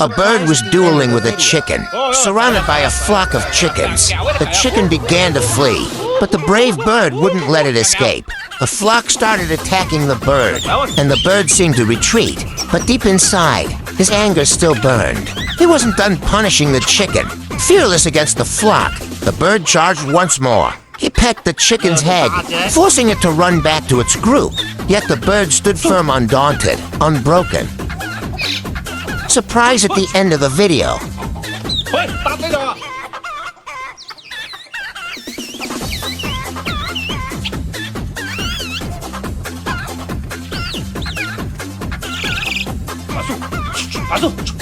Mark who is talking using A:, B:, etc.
A: A bird was dueling with a chicken, surrounded by a flock of chickens. The chicken began to flee, but the brave bird wouldn't let it escape. The flock started attacking the bird, and the bird seemed to retreat. But deep inside, his anger still burned. He wasn't done punishing the chicken. Fearless against the flock, the bird charged once more. He pecked the chicken's head, forcing it to run back to its group. Yet the bird stood firm, undaunted, unbroken. Surprise at the end of the video.
B: 喂，搭呢度啊！爬树，爬树。